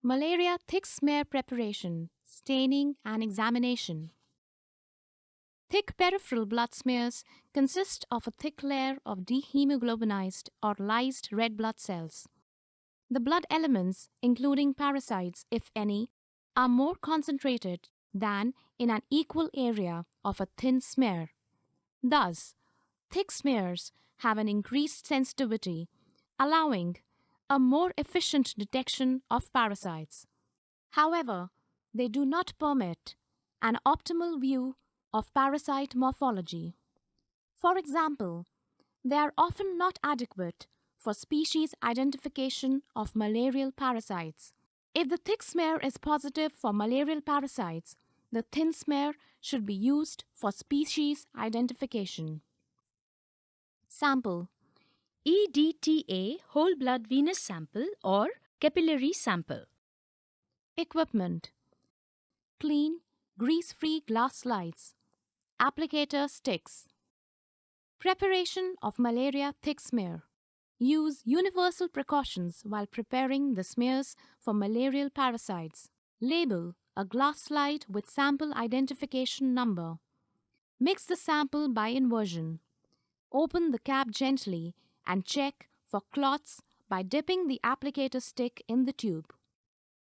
Malaria thick smear preparation, staining and examination. Thick peripheral blood smears consist of a thick layer of dehemoglobinized or lysed red blood cells. The blood elements, including parasites, if any, are more concentrated than in an equal area of a thin smear. Thus, thick smears have an increased sensitivity, allowing a more efficient detection of parasites. However, they do not permit an optimal view of parasite morphology. For example, they are often not adequate for species identification of malarial parasites. If the thick smear is positive for malarial parasites, the thin smear should be used for species identification. Sample: EDTA whole blood venous sample or capillary sample. Equipment: clean, grease-free glass slides, applicator sticks. Preparation of malaria thick smear. Use universal precautions while preparing the smears for malarial parasites. Label a glass slide with sample identification number. Mix the sample by inversion. Open the cap gently and check for clots by dipping the applicator stick in the tube.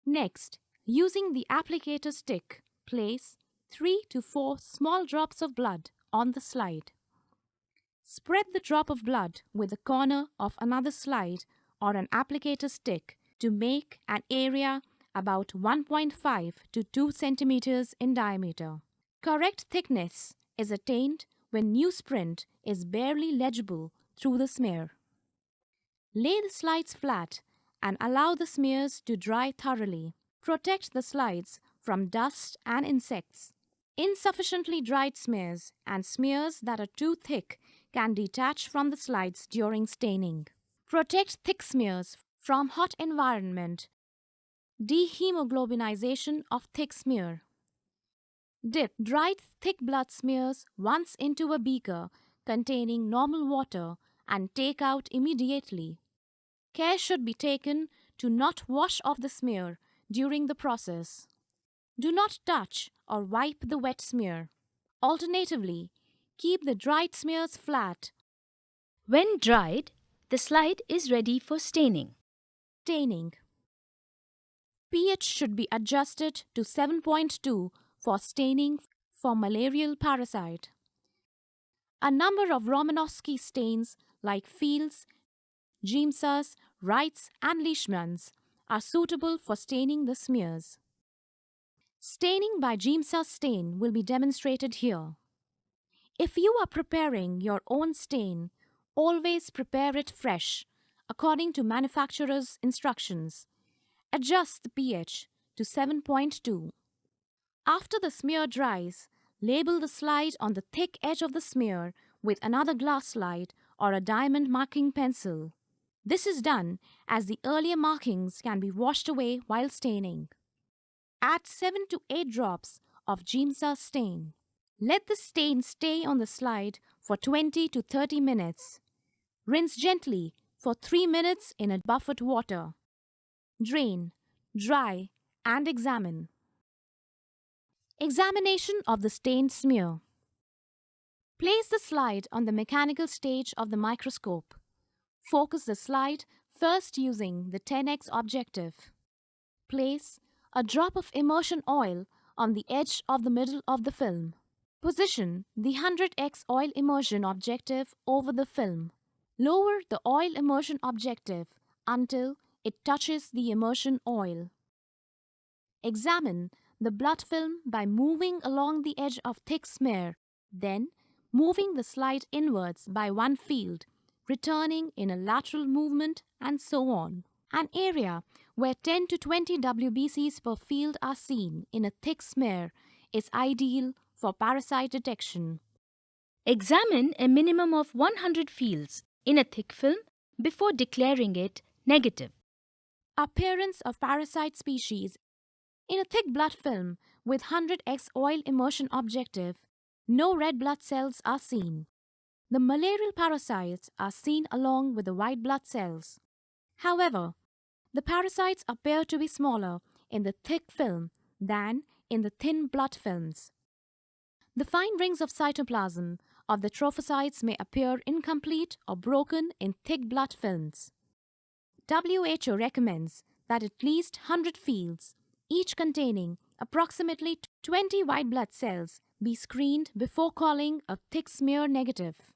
Next, using the applicator stick, place 3 to 4 small drops of blood on the slide. Spread the drop of blood with the corner of another slide or an applicator stick to make an area about 1.5 to 2 centimeters in diameter. Correct thickness is attained when newsprint is barely legible through the smear. Lay the slides flat and allow the smears to dry thoroughly. Protect the slides from dust and insects. Insufficiently dried smears and smears that are too thick can detach from the slides during staining. Protect thick smears from hot environment. Dehemoglobinization of thick smear. Dip dried thick blood smears once into a beaker containing normal water and take out immediately. Care should be taken to not wash off the smear during the process. Do not touch or wipe the wet smear. Alternatively, keep the dried smears flat. When dried, the slide is ready for staining. Staining. pH should be adjusted to 7.2 for staining for malarial parasite. A number of Romanowsky stains like Fields, Giemsas, Wrights, and Leishmans are suitable for staining the smears. Staining by Giemsa stain will be demonstrated here. If you are preparing your own stain, always prepare it fresh, according to manufacturer's instructions. Adjust the pH to 7.2. After the smear dries, label the slide on the thick edge of the smear with another glass slide or a diamond marking pencil. This is done as the earlier markings can be washed away while staining. Add 7 to 8 drops of Giemsa stain. Let the stain stay on the slide for 20 to 30 minutes. Rinse gently for 3 minutes in a buffered water. Drain, dry, and examine. Examination of the stained smear. Place the slide on the mechanical stage of the microscope. Focus the slide first using the 10x objective. Place a drop of immersion oil on the edge of the middle of the film. Position the 100x oil immersion objective over the film. Lower the oil immersion objective until it touches the immersion oil. Examine the blood film by moving along the edge of thick smear, then moving the slide inwards by one field, returning in a lateral movement, and so on. An area where 10 to 20 WBCs per field are seen in a thick smear is ideal for parasite detection. Examine a minimum of 100 fields in a thick film before declaring it negative. Appearance of parasite species. In a thick blood film with 100x oil immersion objective, no red blood cells are seen. The malarial parasites are seen along with the white blood cells. However, The parasites appear to be smaller in the thick film than in the thin blood films. The fine rings of cytoplasm of the trophocytes may appear incomplete or broken in thick blood films. WHO recommends that at least 100 fields, each containing approximately 20 white blood cells, be screened before calling a thick smear negative.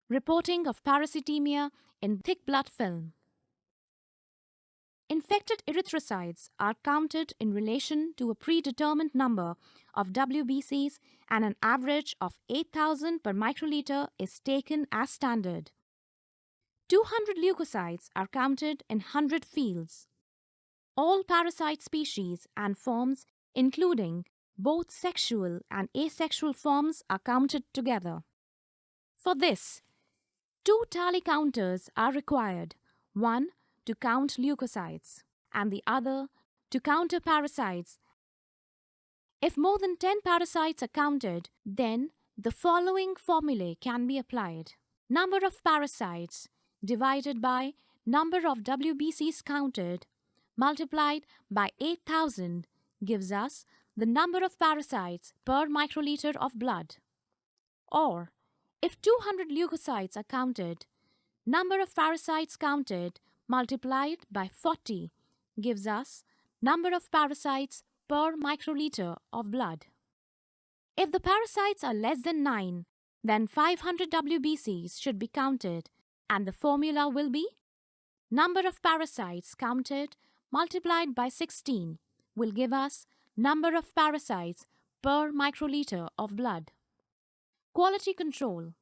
Reporting of parasitemia in thick blood film. Infected erythrocytes are counted in relation to a predetermined number of WBCs, and an average of 8,000 per microliter is taken as standard. 200 leukocytes are counted in 100 fields. All parasite species and forms, including both sexual and asexual forms, are counted together. For this, 2 tally counters are required, one to count leukocytes and the other to counter parasites. If more than 10 parasites are counted, then the following formulae can be applied. Number of parasites divided by number of WBCs counted multiplied by 8,000 gives us the number of parasites per microliter of blood. Or, if 200 leukocytes are counted, number of parasites counted multiplied by 40 gives us number of parasites per microliter of blood. If the parasites are less than 9, then 500 WBCs should be counted, and the formula will be number of parasites counted multiplied by 16 will give us number of parasites per microliter of blood. Quality control.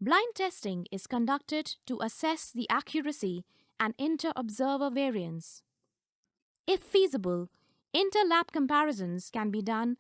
Blind testing is conducted to assess the accuracy and inter-observer variance. If feasible, inter-lab comparisons can be done.